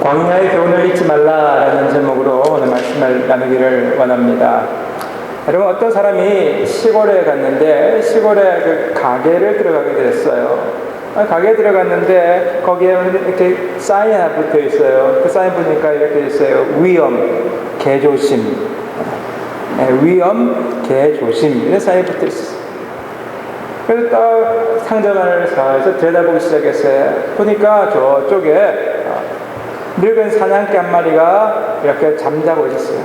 광야의 교훈을 잊지 말라라는 제목으로 오늘 말씀을 나누기를 원합니다. 여러분, 어떤 사람이 시골에 갔는데 시골에 그 가게를 들어가게 됐어요. 가게에 들어갔는데 거기에 이렇게 사인이 하나 붙어 있어요. 그 사인 보니까 이렇게 있어요. 위험, 개조심. 위험, 개조심. 이런 사인이 붙어 있어요. 그래서 딱 상점을 사서 들여다보기 시작했어요. 보니까 저쪽에 늙은 사냥개 한 마리가 이렇게 잠자고 있었어요.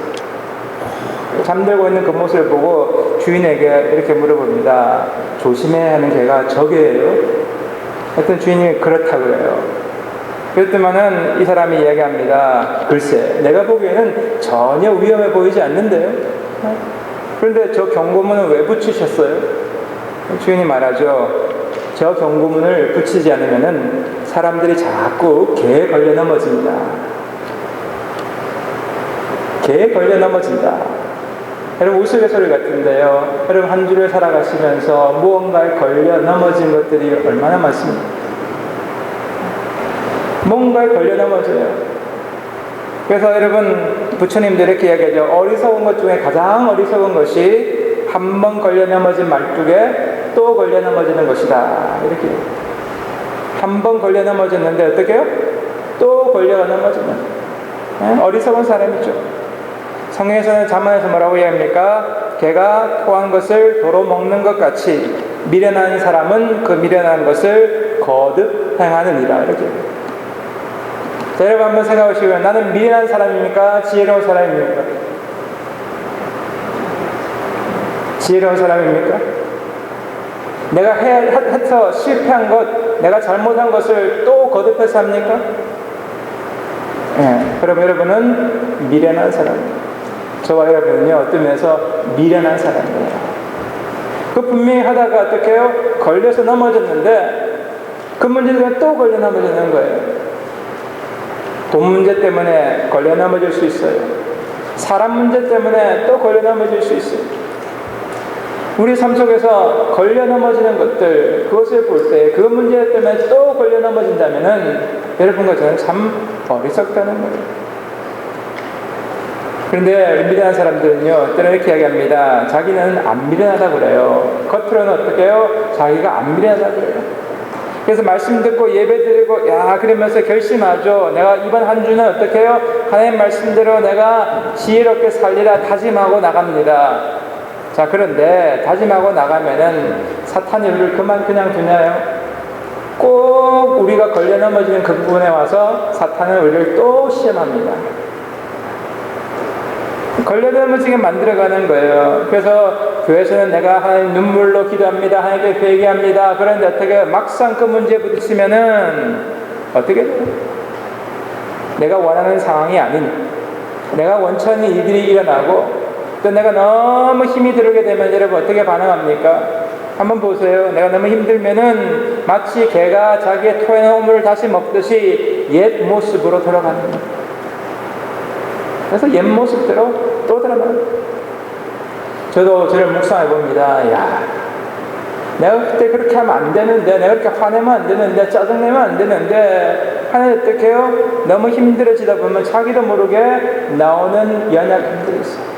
잠들고 있는 그 모습을 보고 주인에게 이렇게 물어봅니다. 조심해야 하는 개가 저게예요? 하여튼 주인이 그렇다고 해요. 그랬더니만은 이 사람이 이야기합니다. 글쎄, 내가 보기에는 전혀 위험해 보이지 않는데요. 그런데 저 경고문은 왜 붙이셨어요? 주인이 말하죠. 저 경고문을 붙이지 않으면은 사람들이 자꾸 개에 걸려 넘어집니다. 개에 걸려 넘어진다. 여러분, 우스갯소리 같은데요. 여러분, 한 주를 살아가시면서 무언가에 걸려 넘어진 것들이 얼마나 많습니까? 뭔가에 걸려 넘어져요. 그래서 여러분, 부처님도 이렇게 이야기하죠. 어리석은 것 중에 가장 어리석은 것이 한 번 걸려 넘어진 말뚝에 또 걸려 넘어지는 것이다. 이렇게. 한 번 걸려 넘어졌는데 어떻게 해요? 또 걸려 넘어지는. 어리석은 사람이죠. 성경에서는 잠언에서 뭐라고 이야기합니까? 개가 토한 것을 도로 먹는 것 같이 미련한 사람은 그 미련한 것을 거듭 행하느니라. 이렇게. 자, 여러분 한번 생각하시고요. 나는 미련한 사람입니까? 지혜로운 사람입니까? 지혜로운 사람입니까? 내가 해서 실패한 것, 내가 잘못한 것을 또 거듭해서 합니까? 그럼 여러분은 미련한 사람입니다. 저와 여러분은요, 어떤 면에서 미련한 사람이에요. 그 분명히 하다가 어떻게 해요? 걸려서 넘어졌는데 그 문제 때문에 또 걸려 넘어지는 거예요. 돈 문제 때문에 걸려 넘어질 수 있어요. 사람 문제 때문에 또 걸려 넘어질 수 있어요. 우리 삶 속에서 걸려 넘어지는 것들, 그것을 볼 때 그 문제 때문에 또 걸려 넘어진다면은 여러분과 저는 참 어리석다는 거예요. 그런데 미련한 사람들은요, 때로 이렇게 이야기합니다. 자기는 안 미련하다고 그래요. 겉으로는 어떻게 해요? 자기가 안 미련하다고 그래요. 그래서 말씀 듣고 예배 드리고, 그러면서 결심하죠. 내가 이번 한 주는 어떻게 해요? 하나님 말씀대로 내가 지혜롭게 살리라 다짐하고 나갑니다. 자, 그런데 다짐하고 나가면은 사탄이 우리를 그냥 두나요? 꼭 우리가 걸려 넘어지는 그 부분에 와서 사탄은 우리를 또 시험합니다. 걸려 넘어지게 만들어가는 거예요. 그래서 교회에서는 내가 하나님 눈물로 기도합니다. 하나님께 회개합니다. 그런데 어떻게 막상 그 문제에 부딪히면은 어떻게 돼요? 내가 원하는 상황이 아닌, 내가 원치 않는 일들이 일어나고 또 내가 너무 힘이 들게 되면 여러분 어떻게 반응합니까? 한번 보세요. 내가 너무 힘들면은 마치 개가 자기의 토해 놓은 물을 다시 먹듯이 옛 모습으로 돌아가는 거예요. 그래서 옛 모습대로 또 돌아가는 거예요. 저도 저를 묵상해 봅니다. 내가 그때 그렇게 하면 안 되는데, 내가 그렇게 화내면 안 되는데, 짜증내면 안 되는데, 하나님 어떻게 해요? 너무 힘들어지다 보면 자기도 모르게 나오는 연약함들이 있어요.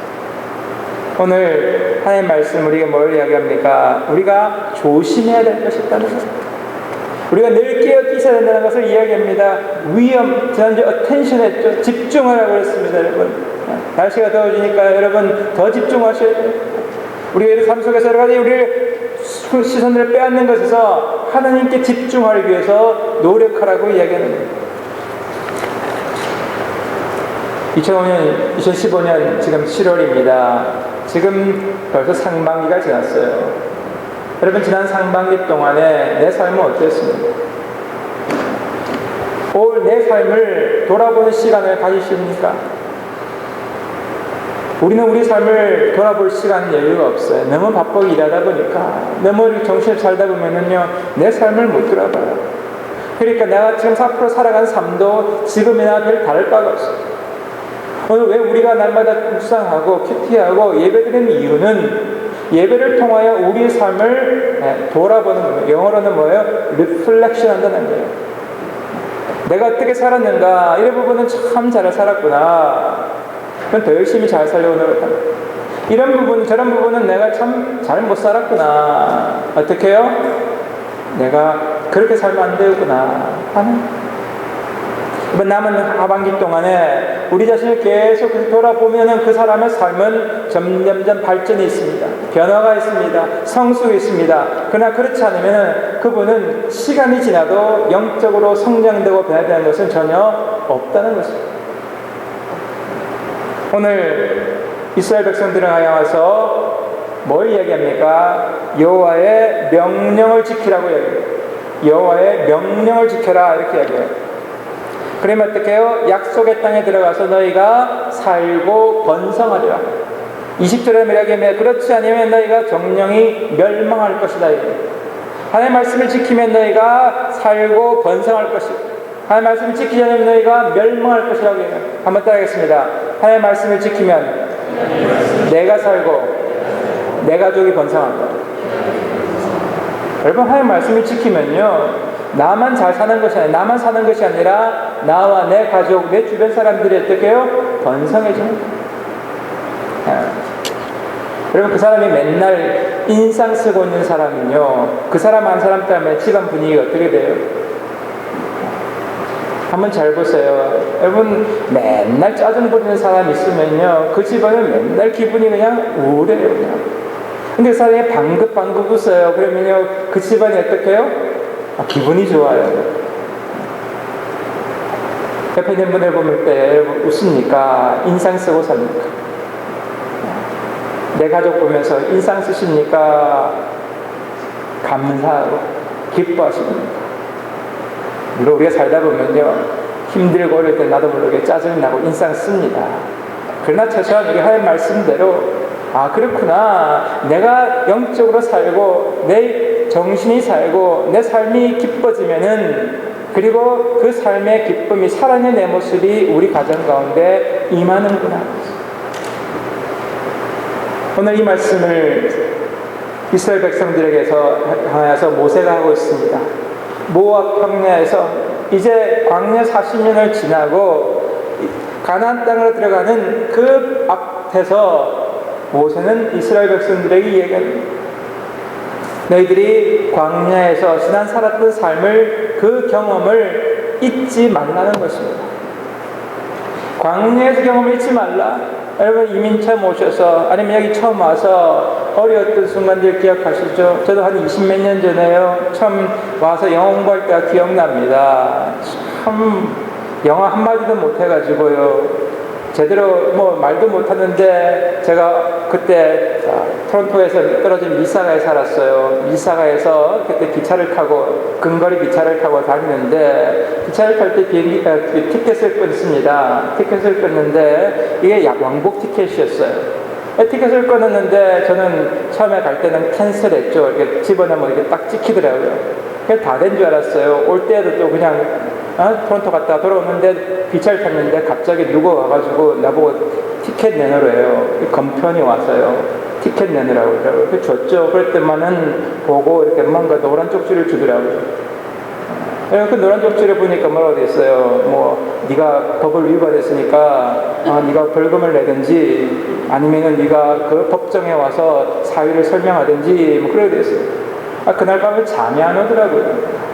오늘 하나님 말씀 우리가 뭘 이야기합니까? 우리가 조심해야 될 것이 있다는 것. 우리가 늘 깨어 있어야 된다는 것을 이야기합니다. 위험, 지난주 attention 했죠. 집중하라고 그랬습니다, 여러분. 날씨가 더워지니까 여러분 더 집중하셔야 돼요. 우리의 삶 속에서 여러 가지 우리의 시선을 빼앗는 것에서 하나님께 집중하기 위해서 노력하라고 이야기하는 거예요. 2015년 지금 7월입니다. 지금 벌써 상반기가 지났어요. 여러분, 지난 상반기 동안에 내 삶은 어땠습니까? 올 내 삶을 돌아보는 시간을 가지십니까? 우리는 우리 삶을 돌아볼 시간 여유가 없어요. 너무 바쁘게 일하다 보니까, 너무 정신을 살다 보면은요, 내 삶을 못 돌아봐요. 그러니까 내가 지금 앞으로 살아가는 삶도 지금이나 별 다를 바가 없어요. 오늘 왜 우리가 날마다 묵상하고 큐티하고 예배드리는 이유는 예배를 통하여 우리의 삶을 돌아보는 거예요. 영어로는 뭐예요? 리플렉션 한다는 거예요. 내가 어떻게 살았는가, 이런 부분은 참 잘 살았구나. 그럼 더 열심히 잘 살려고 노력한다. 이런 부분, 저런 부분은 내가 참 잘 못 살았구나. 어떻게 해요? 내가 그렇게 살면 안 되구나 하는. 이번 남은 하반기 동안에 우리 자신을 계속 돌아보면 그 사람의 삶은 점점점 발전이 있습니다. 변화가 있습니다. 성숙이 있습니다. 그러나 그렇지 않으면 그분은 시간이 지나도 영적으로 성장되고 변화되는 것은 전혀 없다는 것입니다. 오늘 이스라엘 백성들을 향해서 뭘 이야기합니까? 여호와의 명령을 지키라고 이야기해요. 여호와의 명령을 지켜라, 이렇게 이야기해요. 그러면 어떻게 해요? 약속의 땅에 들어가서 너희가 살고 번성하리라. 20절에 이야기하면 그렇지 않으면 너희가 정령이 멸망할 것이다. 하나님의 말씀을 지키면 너희가 살고 번성할 것이다. 하나님의 말씀을 지키지 않으면 너희가 멸망할 것이라고 해요. 한번 따라하겠습니다. 하나님의 말씀을 지키면 내가 살고 내 가족이 번성한다. 여러분, 하나님의 말씀을 지키면요, 나만 잘 사는 것이 아니라, 나만 사는 것이 아니라 나와 내 가족, 내 주변 사람들이 어떻게 해요? 번성해집니다. 여러분, 그 사람이 맨날 인상 쓰고 있는 사람은요, 그 사람 한 사람 때문에 집안 분위기가 어떻게 돼요? 한번 잘 보세요. 여러분, 맨날 짜증 부리는 사람이 있으면요, 그 집안은 맨날 기분이 그냥 우울해요. 그냥. 근데 그 사람이 방긋방긋 웃어요. 그러면요, 그 집안이 어떻게 해요? 기분이 좋아요. 옆에 있는 분을 보면 때 웃습니까? 인상 쓰고 삽니까? 내 가족 보면서 인상 쓰십니까? 감사하고 기뻐하십니까? 물론 우리가 살다 보면요, 힘들고 어릴 때 나도 모르게 짜증나고 인상 씁니다. 그러나 최소한 우리 하나님 말씀대로 그렇구나, 내가 영적으로 살고 내 정신이 살고 내 삶이 기뻐지면은, 그리고 그 삶의 기쁨이 살아있는 내 모습이 우리 가정 가운데 임하는구나. 오늘 이 말씀을 이스라엘 백성들에게서 향해서 모세가 하고 있습니다. 모압 광야에서 이제 광야 40년을 지나고 가나안 땅으로 들어가는 그 앞에서 모세는 이스라엘 백성들에게 이야기합니다. 너희들이 광야에서 지난 살았던 삶을, 그 경험을 잊지 말라는 것입니다. 광야에서 경험을 잊지 말라. 여러분, 이민 처음 오셔서 아니면 여기 처음 와서 어려웠던 순간들 기억하시죠? 저도 한 20몇 년 전에요, 처음 와서 영어 공부할 때가 기억납니다. 참 영어 한마디도 못해가지고요, 제대로 말도 못하는데, 제가 그때 토론토에서 떨어진 미사가에 살았어요. 미사가에서 그때 기차를 타고, 근거리 기차를 타고 다니는데, 기차를 탈 때 티켓을 끊습니다. 티켓을 끊는데 이게 왕복 티켓이었어요. 티켓을 끊었는데 저는 처음에 갈 때는 캔슬했죠. 이렇게 집어넣으면 이렇게 딱 찍히더라고요. 그게 다 된 줄 알았어요. 올 때도 또 그냥 토론토 갔다 돌아오는데 기차를 탔는데 갑자기 누가 와가지고 나보고 티켓 내놓으래요. 검편이 와서요, 티켓 내놓으라고 그러더라고요. 줬죠. 그럴 때만은 보고 이렇게 뭔가 노란 쪽지를 주더라고요. 그 노란 쪽지를 보니까 뭐라고 돼 있어요? 네가 법을 위반했으니까 네가 벌금을 내든지, 아니면은 네가 그 법정에 와서 사유를 설명하든지 그러게 돼 있어요. 그날 밤에 잠이 안 오더라고요.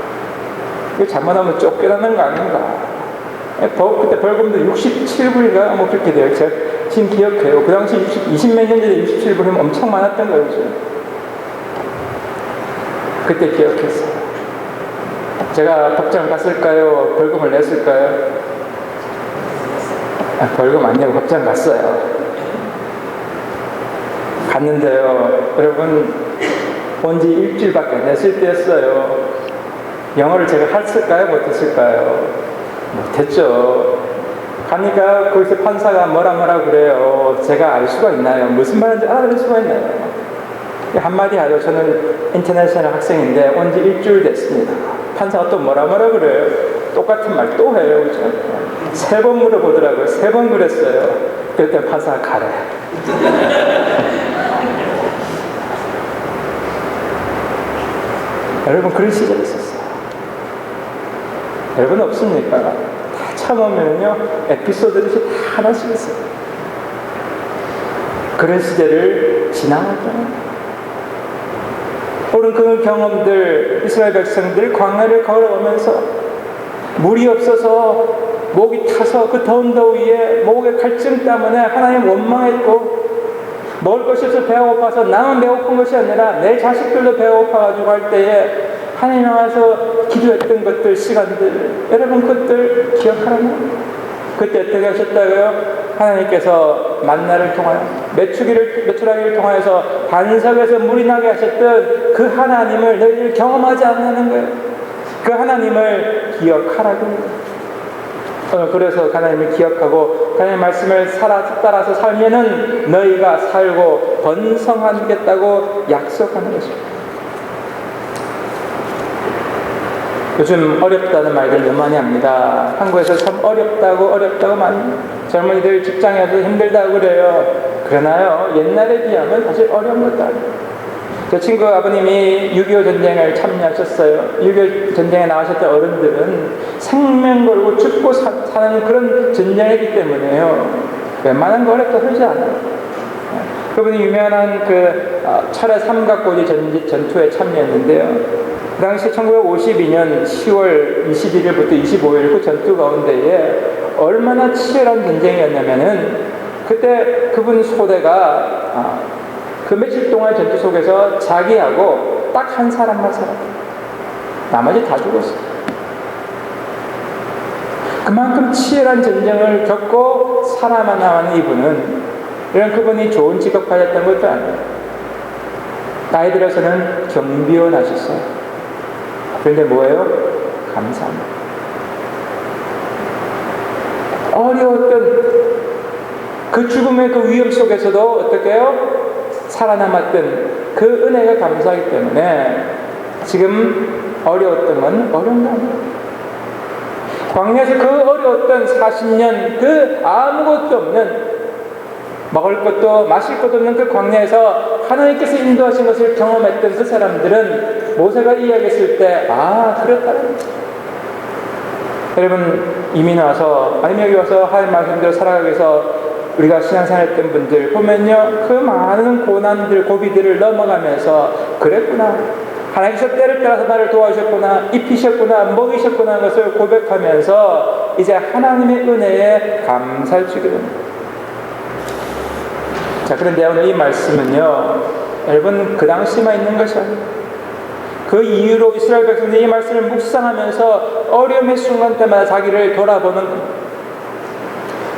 잘못하면 쫓겨나는 거 아닌가. 그때 벌금도 67불인가 그렇게 돼요. 제가 지금 기억해요. 그 당시 20몇 년 전에 67불이면 엄청 많았던 거죠. 그때 기억했어요. 제가 법정 갔을까요? 벌금을 냈을까요? 벌금 안 내고 법정 갔어요. 갔는데요, 여러분, 온 지 일주일밖에 안 됐을 때였어요. 영어를 제가 했을까요? 못했을까요? 못했죠. 가니까 거기서 판사가 뭐라 그래요. 제가 알 수가 있나요? 무슨 말인지 알아들을 수가 있나요? 한마디 하죠. 저는 인터내셔널 학생인데 온 지 일주일 됐습니다. 판사가 또 뭐라 그래요. 똑같은 말 또 해요. 그죠? 3번 물어보더라고요. 3번 그랬어요. 그때 판사가 가래. 여러분, 그런 시절이 있었어요. 여러분 없습니까? 다 참으면요 에피소드들이 다 하나씩 있어요. 그런 시대를 지나갔잖아요. 오늘 그 경험들, 이스라엘 백성들 광야를 걸어오면서 물이 없어서 목이 타서 그 더운 더위에 목의 갈증 때문에 하나님 원망했고, 먹을 것이 없어 배가 고파서 나만 배고픈 것이 아니라 내 자식들도 배가 고파가지고 할 때에 하나님 앞에서 기도했던 것들, 시간들, 여러분 그것들 기억하나요? 그때 어떻게 하셨다고요? 하나님께서 만나를 통하여 메추라기를 통하여서 반석에서 물이 나게 하셨던 그 하나님을 너희들 경험하지 않는 거예요. 그 하나님을 기억하라고. 그래서 하나님을 기억하고 하나님의 말씀을 따라서 살면은 너희가 살고 번성하겠다고 약속하는 것입니다. 요즘 어렵다는 말들 너무 많이 합니다. 한국에서 참 어렵다고 많이 젊은이들 직장에서 힘들다고 그래요. 그러나요, 옛날에 비하면 사실 어려운 것도 아니에요. 제 친구 아버님이 6.25 전쟁을 참여하셨어요. 6.25 전쟁에 나가셨던 어른들은 생명 걸고 죽고 사는 그런 전쟁이기 때문에요. 웬만한 거 어렵다 그러지 않아요. 그분이 유명한 철의 삼각고지 전투에 참여했는데요. 그 당시 1952년 10월 21일부터 25일 그 전투 가운데에 얼마나 치열한 전쟁이었냐면은 그때 그분 소대가 그 며칠 동안 전투 속에서 자기하고 딱 한 사람만 살았어요. 나머지 다 죽었어요. 그만큼 치열한 전쟁을 겪고 살아남은 이분은 이런 그분이 좋은 직업 가졌던 것도 아니에요. 나이 들어서는 경비원 하셨어요. 그런데 뭐예요? 감사합니다. 어려웠던 그 죽음의 그 위험 속에서도 어떻게 해요? 살아남았던 그 은혜가 감사하기 때문에 지금 어려웠던 건 어려운 거 아니에요. 광야에서 그 어려웠던 40년 그 아무것도 없는 먹을 것도 마실 것도 없는 그 광야에서 하나님께서 인도하신 것을 경험했던 그 사람들은 모세가 이야기했을 때 그렇다는 거죠. 여러분 이민 와서 아니면 여기 와서 하나님 말씀대로 살아가기 위해서 우리가 신앙생활했던 분들 보면요, 그 많은 고난들 고비들을 넘어가면서 그랬구나, 하나님께서 때를 따라서 나를 도와주셨구나, 입히셨구나, 먹이셨구나 하는 것을 고백하면서 이제 하나님의 은혜에 감사를 주게 됩니다. 자, 그런데 오늘 이 말씀은요, 여러분 그 당시만 있는 것이 아니에요. 그 이후로 이스라엘 백성들이 이 말씀을 묵상하면서 어려움의 순간 때마다 자기를 돌아보는 겁니다.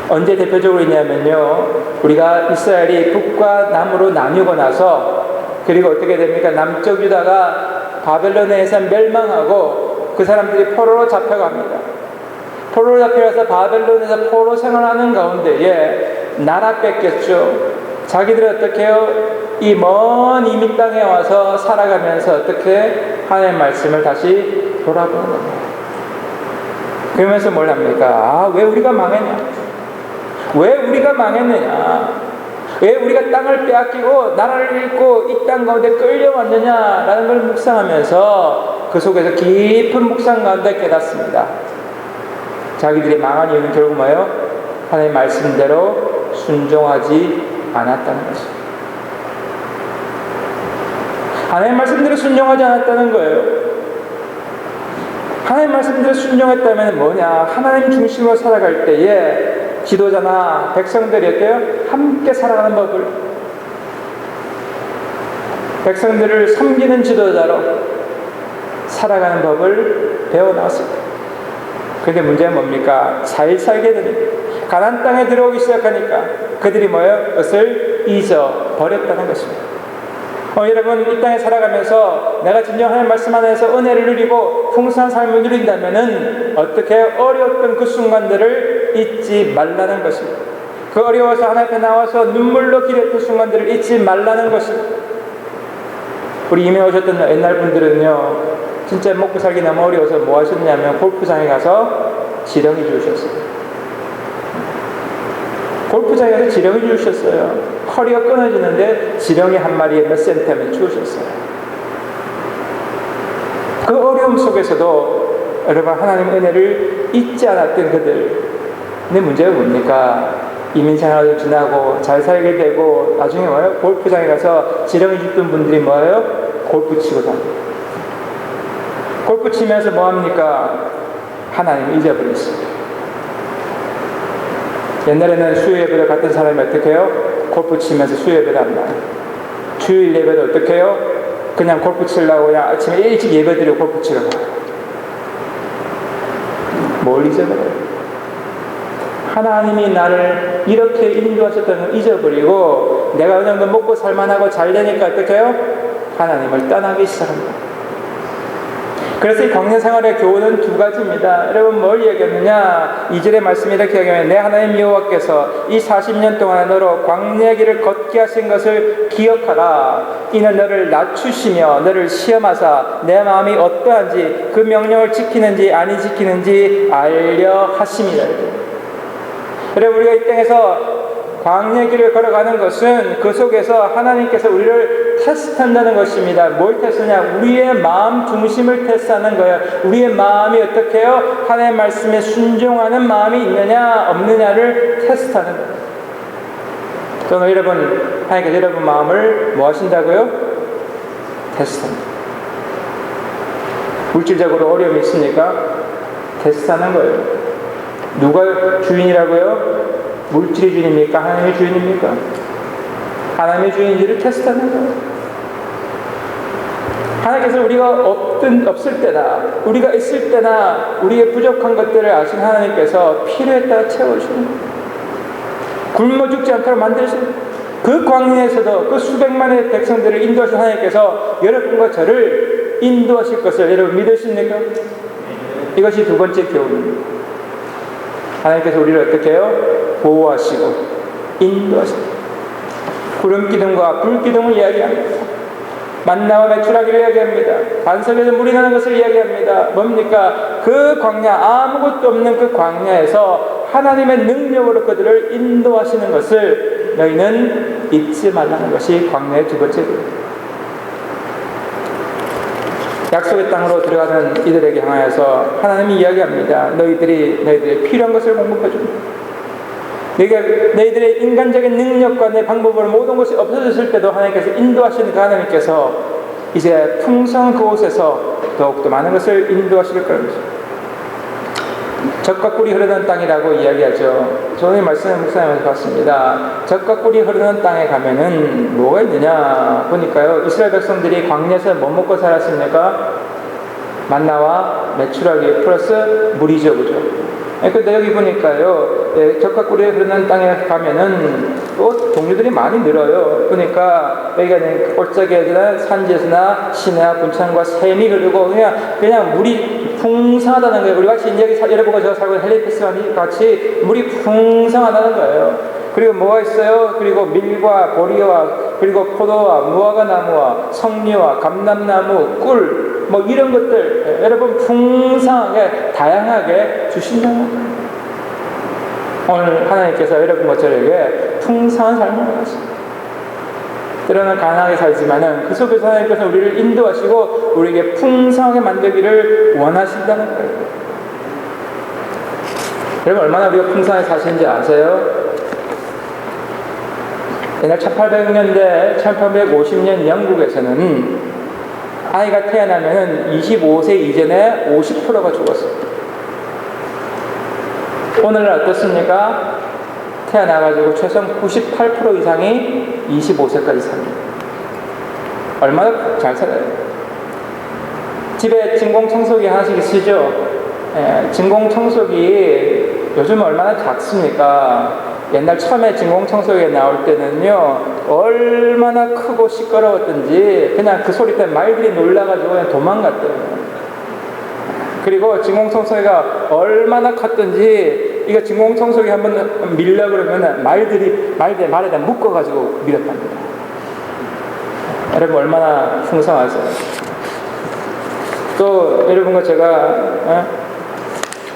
언제 대표적으로 있냐면요, 우리가 이스라엘이 북과 남으로 나뉘고 나서 그리고 어떻게 됩니까? 남쪽 유다가 바벨론에서 멸망하고 그 사람들이 포로로 잡혀갑니다. 포로로 잡혀가서 바벨론에서 포로 생활하는 가운데에 나라 뺏겼죠. 자기들은 어떻게 해요? 이 먼 이민 땅에 와서 살아가면서 어떻게 하나님의 말씀을 다시 돌아보는 겁니다. 그러면서 뭘 합니까? 왜 우리가 망했냐? 왜 우리가 망했느냐? 왜 우리가 땅을 빼앗기고 나라를 잃고 이 땅 가운데 끌려왔느냐라는 걸 묵상하면서 그 속에서 깊은 묵상 가운데 깨닫습니다. 자기들이 망한 이유는 결국 뭐예요? 하나님의 말씀대로 순종하지 않았다는 것입니다. 하나님의 말씀대로 순종하지 않았다는 거예요. 하나님의 말씀대로 순종했다면 뭐냐? 하나님 중심으로 살아갈 때에 지도자나 백성들이 어때요? 함께 살아가는 법을, 백성들을 섬기는 지도자로 살아가는 법을 배워나왔습니다. 그런데 문제는 뭡니까? 잘 살게 되니까, 가나안 땅에 들어오기 시작하니까 그들이 뭐예요? 그것을 잊어버렸다는 것입니다. 여러분 이 땅에 살아가면서 내가 진정 하나님 말씀 안에서 은혜를 누리고 풍성한 삶을 누린다면은 어떻게 어려웠던 그 순간들을 잊지 말라는 것입니다. 그 어려워서 하나님 앞에 나와서 눈물로 기렸던 순간들을 잊지 말라는 것입니다. 우리 이미 오셨던 옛날 분들은요, 진짜 먹고 살기 너무 어려워서 뭐 하셨냐면 골프장에 가서 지렁이 주우셨어요. 골프장에 가서 지렁이 주우셨어요. 허리가 끊어지는데 지렁이 한 마리에 몇 센티면 주우셨어요. 그 어려움 속에서도 여러분 하나님의 은혜를 잊지 않았던 그들. 근데 문제가 뭡니까? 이민생활을 지나고 잘 살게 되고 나중에 뭐예요? 골프장에 가서 지렁이 짚던 분들이 뭐예요? 골프 치고 다녀요. 골프 치면서 뭐합니까? 하나님을 잊어버렸어요. 옛날에는 수요 예배를 갔던 사람이 어떻게 해요? 골프 치면서 수요 예배를 안 나요. 주일 예배를 어떻게 해요? 그냥 골프 치려고 그냥 아침에 일찍 예배 드리고 골프 치러 가요. 뭘 잊어버려요? 하나님이 나를 이렇게 인도하셨다는 걸 잊어버리고 내가 어느 정도 먹고 살만하고 잘 되니까 어떻게 해요? 하나님을 떠나기 시작합니다. 그래서 이 광야 생활의 교훈은 두 가지입니다. 여러분 뭘 얘기했느냐? 2절의 말씀이 이렇게 얘기하면 내 하나님 여호와께서 이 40년 동안 너로 광야 길을 걷게 하신 것을 기억하라. 이는 너를 낮추시며 너를 시험하사 내 마음이 어떠한지 그 명령을 지키는지 아니 지키는지 알려 하심이라. 여러분 우리가 이 땅에서 광야 길을 걸어가는 것은 그 속에서 하나님께서 우리를 테스트한다는 것입니다. 뭘 테스트냐? 우리의 마음 중심을 테스트하는 거예요. 우리의 마음이 어떻게 해요? 하나님의 말씀에 순종하는 마음이 있느냐 없느냐를 테스트하는 거예요. 저는 여러분 하나님께서 여러분 마음을 뭐 하신다고요? 테스트합니다. 물질적으로 어려움이 있습니까? 테스트하는 거예요. 누가 주인이라고요? 물질의 주인입니까? 하나님의 주인입니까? 하나님의 주인인지를 테스트하는 거예요. 하나님께서 우리가 없을 때나 우리가 있을 때나 우리의 부족한 것들을 아신 하나님께서 필요에 따라 채워주시는 거예요. 굶어 죽지 않도록 만드시는 그 광야에서도 그 수백만의 백성들을 인도하신 하나님께서 여러분과 저를 인도하실 것을 여러분 믿으십니까? 이것이 두 번째 교훈입니다. 하나님께서 우리를 어떻게 해요? 보호하시고 인도하시고 구름 기둥과 불 기둥을 이야기합니다. 만나와 메추라기를 이야기합니다. 반석에서 물이 나는 것을 이야기합니다. 뭡니까? 그 광야, 아무것도 없는 그 광야에서 하나님의 능력으로 그들을 인도하시는 것을 너희는 잊지 말라는 것이 광야의 두 번째입니다. 약속의 땅으로 들어가는 이들에게 향하여서 하나님이 이야기합니다. 너희들이 필요한 것을 공급해줍니다. 너희들의 인간적인 능력과 내 방법으로 모든 것이 없어졌을 때도 하나님께서 인도하시는 그 하나님께서 이제 풍성한 그곳에서 더욱더 많은 것을 인도하실 겁니다. 젖과 꿀이 흐르는 땅이라고 이야기하죠. 저는 말씀을 묵상하면서 봤습니다. 젖과 꿀이 흐르는 땅에 가면은 뭐가 있느냐 보니까요. 이스라엘 백성들이 광야에서 뭐 먹고 살았습니까? 만나와 메추라기 플러스 물이죠, 그죠? 근데 여기 보니까요, 젖과 꿀이 흐르는 땅에 가면은 또 동료들이 많이 늘어요. 그러니까 여기가 골짜기에서나 산지에서나 시내와 분창과 샘이 흐르고 그냥 물이 풍성하다는 거예요. 우리 같이 여기 여러분과 제가 살고 있는 헬리피스 같이 물이 풍성하다는 거예요. 그리고 뭐가 있어요? 그리고 밀과 보리와 그리고 포도와 무화과 나무와 석류와 감람나무, 꿀 뭐 이런 것들 여러분 풍성하게 다양하게 주신다는 거예요. 오늘 하나님께서 여러분과 저에게 풍성한 삶을 하십니다. 때로는 가난하게 살지만은 그 속에서 하나님께서 우리를 인도하시고 우리에게 풍성하게 만들기를 원하신다는 거예요. 여러분 얼마나 우리가 풍성하게 사시는지 아세요? 옛날 1800년대, 1850년 영국에서는 아이가 태어나면 25세 이전에 50%가 죽었어요. 오늘날 어떻습니까? 태어나가지고 최소 98% 이상이 25세까지 삽니다. 얼마나 잘 살아요? 집에 진공청소기 하나씩 있으시죠? 진공청소기 요즘 얼마나 작습니까? 옛날 처음에 진공청소기가 나올 때는요 얼마나 크고 시끄러웠던지 그냥 그 소리 때문에 말들이 놀라가지고 그냥 도망갔대요. 그리고 진공청소기가 얼마나 컸던지 이거 진공청소기 한번 밀려 그러면 말들이 말에다 묶어가지고 밀었답니다. 여러분 얼마나 풍성하세요? 또 여러분과 제가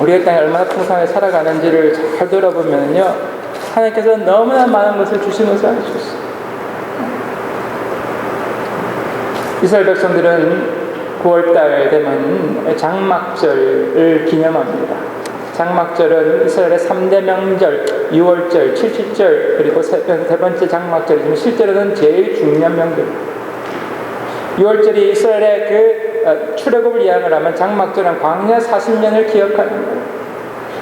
우리의 땅에 얼마나 풍성하게 살아가는지를 잘 돌아보면요 하나님께서 너무나 많은 것을 주시면서 하셨어요. 이스라엘 백성들은 9월달 되면 장막절을 기념합니다. 장막절은 이스라엘의 3대 명절, 6월절, 77절, 그리고 세 번째 장막절이지만 실제로는 제일 중요한 명절. 6월절이 이스라엘의 그 출애굽을 이야기를 하면 장막절은 광야 40년을 기억하는 거예요.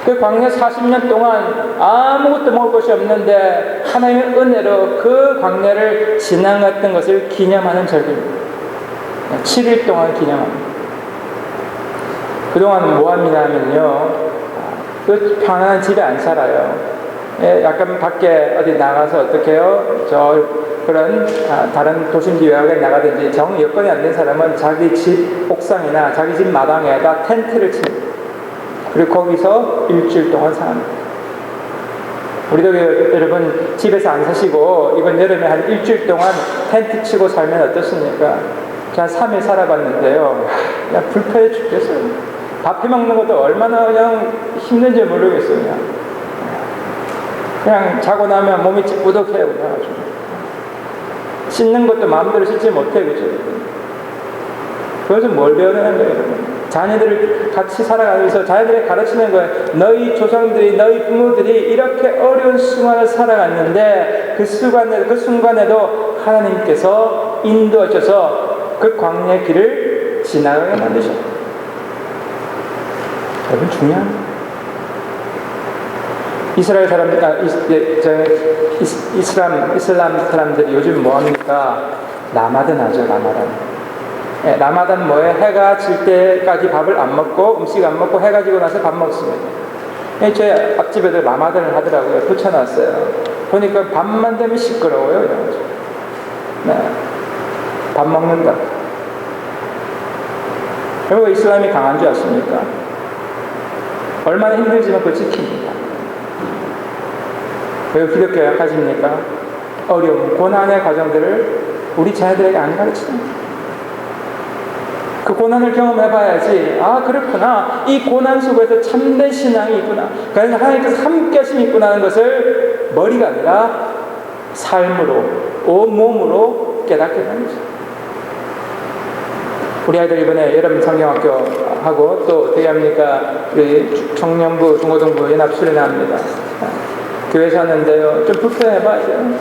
그 광야 40년 동안 아무것도 먹을 것이 없는데 하나님의 은혜로 그 광야를 지나갔던 것을 기념하는 절기입니다. 7일 동안 기념합니다. 그동안 뭐 합니다면요, 그 편안한 집에 안 살아요. 약간 밖에 어디 나가서 어떻게 해요? 그런 다른 도심지 외곽에 나가든지 정 여건이 안 된 사람은 자기 집 옥상이나 자기 집 마당에다 텐트를 칩니다. 그리고 거기서 일주일 동안 삽니다. 우리도 여러분 집에서 안 사시고 이번 여름에 한 일주일 동안 텐트 치고 살면 어떻습니까? 그냥 3일 살아봤는데요, 그냥 불편해 죽겠어요. 밥 해먹는 것도 얼마나 그냥 힘든지 모르겠어요. 그냥 자고 나면 몸이 찌뿌덕해요. 씻는 것도 마음대로 씻지 못해. 그죠? 그것은 뭘 배워야 되는 거예요, 여러분? 자녀들을 같이 살아가면서 자녀들에게 가르치는 거예요. 너희 조상들이, 너희 부모들이 이렇게 어려운 순간을 살아갔는데 그 순간에도 하나님께서 인도하셔서 그 광야의 길을 지나가게 만드셨다. 여러분 중요합니다. 이스라엘 사람들, 이슬람 사람들이 요즘 뭐합니까? 라마단 하죠. 라마단 뭐예요? 해가 질 때까지 밥을 안 먹고, 음식 안 먹고 해가 지고 나서 밥 먹습니다. 제 앞집에도 라마단을 하더라고요. 붙여놨어요. 보니까 밤만 되면 시끄러워요. 이래가지고. 네. 밥 먹는다. 여러분, 이슬람이 강한 줄 아십니까? 얼마나 힘들지만 그걸 지킵니다. 왜 기독교 약하십니까? 어려움, 고난의 과정들을 우리 자녀들에게 안 가르치는, 그 고난을 경험해봐야지, 아 그렇구나, 이 고난 속에서 참된 신앙이 있구나, 그래서 하나님께서 함께 하심이 있구나 하는 것을 머리가 아니라 삶으로, 온몸으로 깨닫게 되는 거죠. 우리 아이들 이번에 여름 성경학교 하고 또 어떻게 합니까? 우리 청년부, 중고등부 연합 수련합니다. 교회에서 하는데요, 좀 불편해봐요.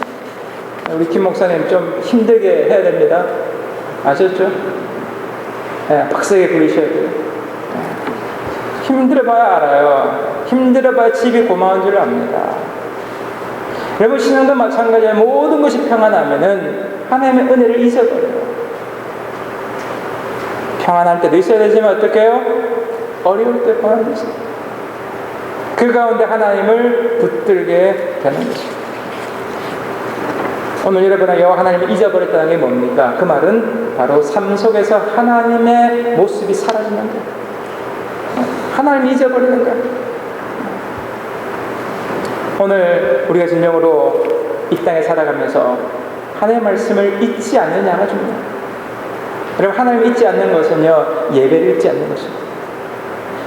우리 김 목사님 좀 힘들게 해야 됩니다. 아셨죠? 네, 빡세게 부리셔야 돼요. 힘들어봐야 알아요. 힘들어봐야 집이 고마운 줄 압니다. 여러분, 신앙도 마찬가지예요. 모든 것이 평안하면은 하나님의 은혜를 잊어버려요. 평안할 때도 있어야 되지만 어떻게 해요? 어려울 때 고난도 있어요. 그 가운데 하나님을 붙들게 되는 것입니다. 오늘 여러분은 여호와 하나님을 잊어버렸다는 게 뭡니까? 그 말은 바로 삶 속에서 하나님의 모습이 사라지는 거예요. 하나님을 잊어버리는 거예요. 오늘 우리가 진정으로 이 땅에 살아가면서 하나님의 말씀을 잊지 않느냐가 중요해요. 여러분, 하나님을 잊지 않는 것은요, 예배를 잊지 않는 것입니다.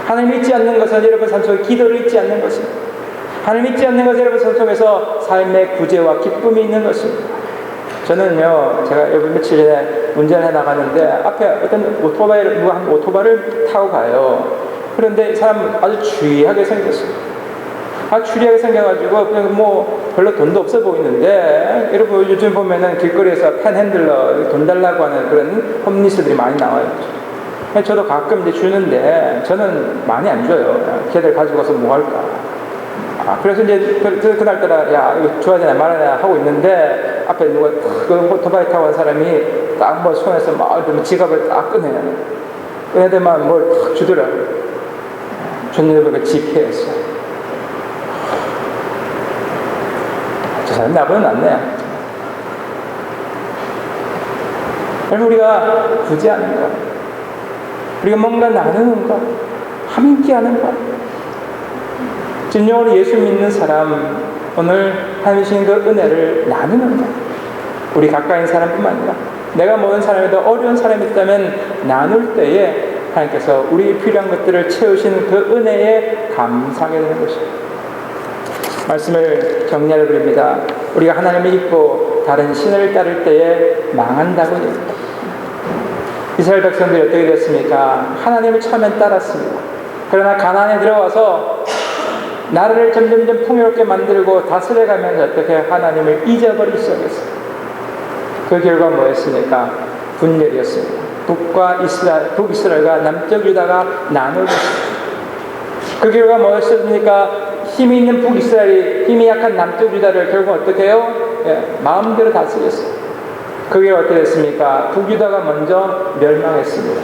하나님을 잊지 않는 것은 여러분 삶 속에 기도를 잊지 않는 것입니다. 하나님을 잊지 않는 것은 여러분 삶 속에서 삶의 구제와 기쁨이 있는 것입니다. 저는요, 제가 여러분 며칠 전에 운전해 나가는데 앞에 어떤 오토바이를 타고 가요. 그런데 이 사람 아주 주의하게 생겼어요. 추리하게 생겨가지고 그냥 뭐 별로 돈도 없어 보이는데, 여러분 요즘 보면은 길거리에서 팬핸들러 돈 달라고 하는 그런 홈리스들이 많이 나와요. 저도 가끔 이제 주는데 저는 많이 안 줘요. 걔들 가지고 가서 뭐 할까. 그래서 이제 그날따라 야 이거 줘야 되나 말아야 되나 하고 있는데 앞에 누가 그 오토바이 타고 온 사람이 딱 뭐 손에서 막 지갑을 딱 꺼내더만 뭘 탁 주더라고요. 줬는데 그 지폐였어요. 저 사람 나보다 낫네. 여러분, 우리가 구제하는 것, 우리가 뭔가 나누는 것, 함께하는 것, 진정으로 예수 믿는 사람, 오늘 하나님 주신 그 은혜를 나누는 것, 우리 가까이 있는 사람뿐만 아니라 내가 모든 사람에도 어려운 사람이 있다면 나눌 때에 하나님께서 우리 필요한 것들을 채우시는 그 은혜에 감사하게 되는 것입니다. 말씀을 정리하려 드립니다. 우리가 하나님을 잊고 다른 신을 따를 때에 망한다고 합니다. 이스라엘 백성들이 어떻게 됐습니까? 하나님을 처음엔 따랐습니다. 그러나 가나안에 들어와서 나라를 점점점 풍요롭게 만들고 다스려가면서 어떻게 하나님을 잊어버리기 시작했어요. 그 결과 뭐였습니까? 분열이었습니다. 북이스라엘과 남쪽 유다가 나누어졌습니다. 그 결과 뭐였습니까? 힘이 있는 북이스라엘이 힘이 약한 남쪽 유다를 결국 어떻게 해요? 마음대로 다스렸어요. 그게 어떻게 됐습니까? 북유다가 먼저 멸망했습니다.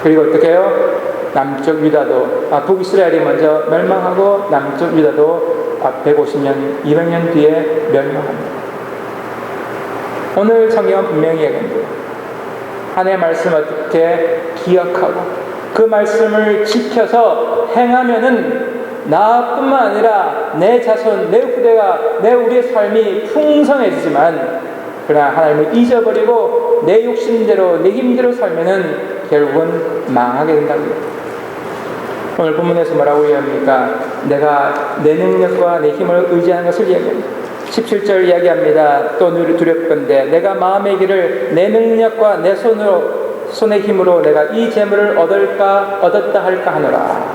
그리고 어떻게 해요? 남쪽 유다도, 북이스라엘이 먼저 멸망하고 남쪽 유다도 150년, 200년 뒤에 멸망합니다. 오늘 성경은 분명히 얘기합니다. 하나님의 말씀을 어떻게 기억하고 그 말씀을 지켜서 행하면은 나뿐만 아니라 내 자손, 내 후대가, 우리의 삶이 풍성해지지만 그러나 하나님을 잊어버리고 내 욕심대로, 내 힘대로 살면은 결국은 망하게 된다고요. 오늘 본문에서 뭐라고 이야기합니까? 내가 내 능력과 내 힘을 의지하는 것을 이야기합니다. 17절 이야기합니다. 또 두렵건대 내가 마음의 길을 내 능력과 내 손의 힘으로 내가 이 재물을 얻었다 할까 하노라.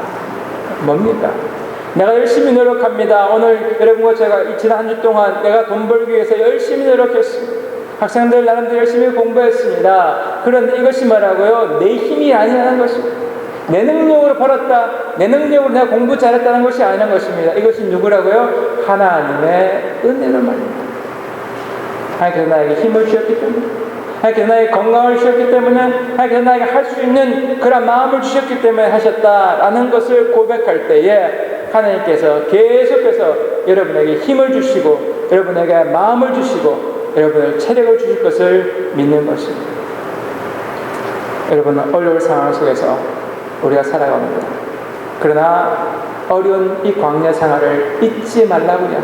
뭡니까? 내가 열심히 노력합니다. 오늘 여러분과 제가 지난 한 주 동안 내가 돈 벌기 위해서 열심히 노력했습니다. 학생들 나름대로 열심히 공부했습니다. 그런데 이것이 뭐라고요? 내 힘이 아니라는 것입니다. 내 능력으로 벌었다, 내 능력으로 내가 공부 잘했다는 것이 아니라는 것입니다. 이것이 누구라고요? 하나님의 은혜로 말입니다. 하나님께서 나에게 힘을 주셨기 때문에, 하나님께서 나에게 건강을 주셨기 때문에, 하나님께서 나에게 할 수 있는 그런 마음을 주셨기 때문에 하셨다라는 것을 고백할 때에 하나님께서 계속해서 여러분에게 힘을 주시고 여러분에게 마음을 주시고 여러분을 체력을 주실 것을 믿는 것입니다. 여러분은 어려운 상황 속에서 우리가 살아갑니다. 그러나 어려운 이 광야 생활을 잊지 말라고요.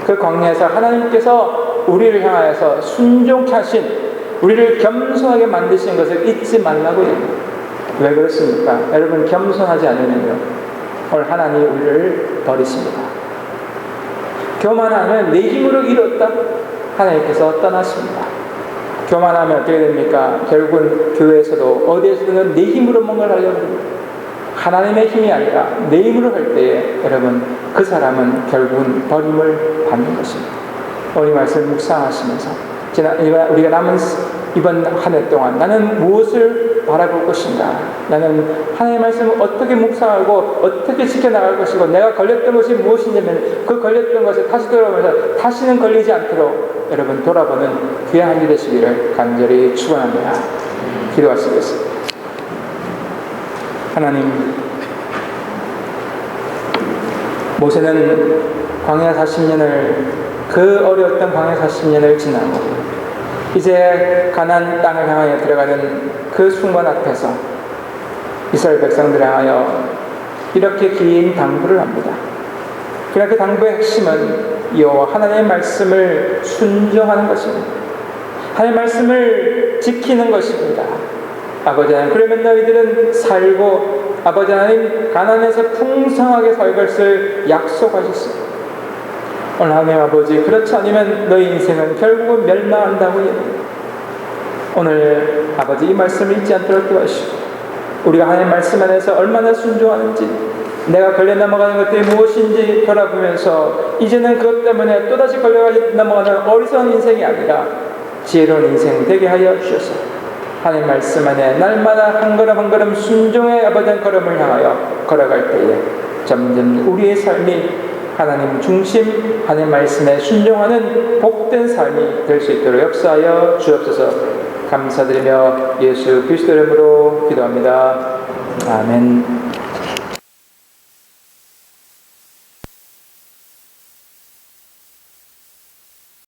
그 광야에서 하나님께서 우리를 향하여서 순종케 하신, 우리를 겸손하게 만드신 것을 잊지 말라고요. 왜 그렇습니까? 여러분 겸손하지 않으면요, 오늘 하나님이 우리를 버리십니다. 교만하면 내 힘으로 이뤘다, 하나님께서 떠나십니다. 교만하면 어떻게 됩니까? 결국은 교회에서도 어디에서든 내 힘으로 뭔가를 하려고 합니다. 하나님의 힘이 아니라 내 힘으로 할 때에 여러분 그 사람은 결국은 버림을 받는 것입니다. 오늘 말씀 묵상하시면서 우리가 남은 이번 한 해 동안 나는 무엇을 바라볼 것인가? 나는 하나님의 말씀을 어떻게 묵상하고 어떻게 지켜나갈 것이고 내가 걸렸던 것이 무엇이냐면 그 걸렸던 것에 다시 돌아오면서 다시는 걸리지 않도록 여러분 돌아보는 귀한 한 주 되시기를 간절히 축원합니다. 기도하시겠습니다. 하나님, 모세는 광야 40년을 그 어려웠던 광야 40년을 지나고 이제 가나안 땅을 향하여 들어가는 그 순간 앞에서 이스라엘 백성들을 향하여 이렇게 긴 당부를 합니다. 그러나 그 당부의 핵심은 여호와 하나님의 말씀을 순종하는 것입니다. 하나님의 말씀을 지키는 것입니다. 아버지 하나님, 그러면 너희들은 살고 아버지 하나님 가나안에서 풍성하게 살 것을 약속하셨습니다. 오늘 하나님 아버지, 그렇지 않으면 너희 인생은 결국은 멸망한다고 얘기합니다. 오늘 아버지 이 말씀을 잊지 않도록 도와주시고 우리가 하나님 말씀 안에서 얼마나 순종하는지, 내가 걸려 넘어가는 것들이 무엇인지 돌아보면서 이제는 그것 때문에 또다시 걸려 넘어가는 어리석은 인생이 아니라 지혜로운 인생 되게 하여 주셔서 하나님 말씀 안에 날마다 한 걸음 한 걸음 순종의 아버지 걸음을 향하여 걸어갈 때에 점점 우리의 삶이 하나님 중심, 하나님 말씀에 순종하는 복된 삶이 될 수 있도록 역사하여 주옵소서. 감사드리며 예수 그리스도 이름으로 기도합니다. 아멘.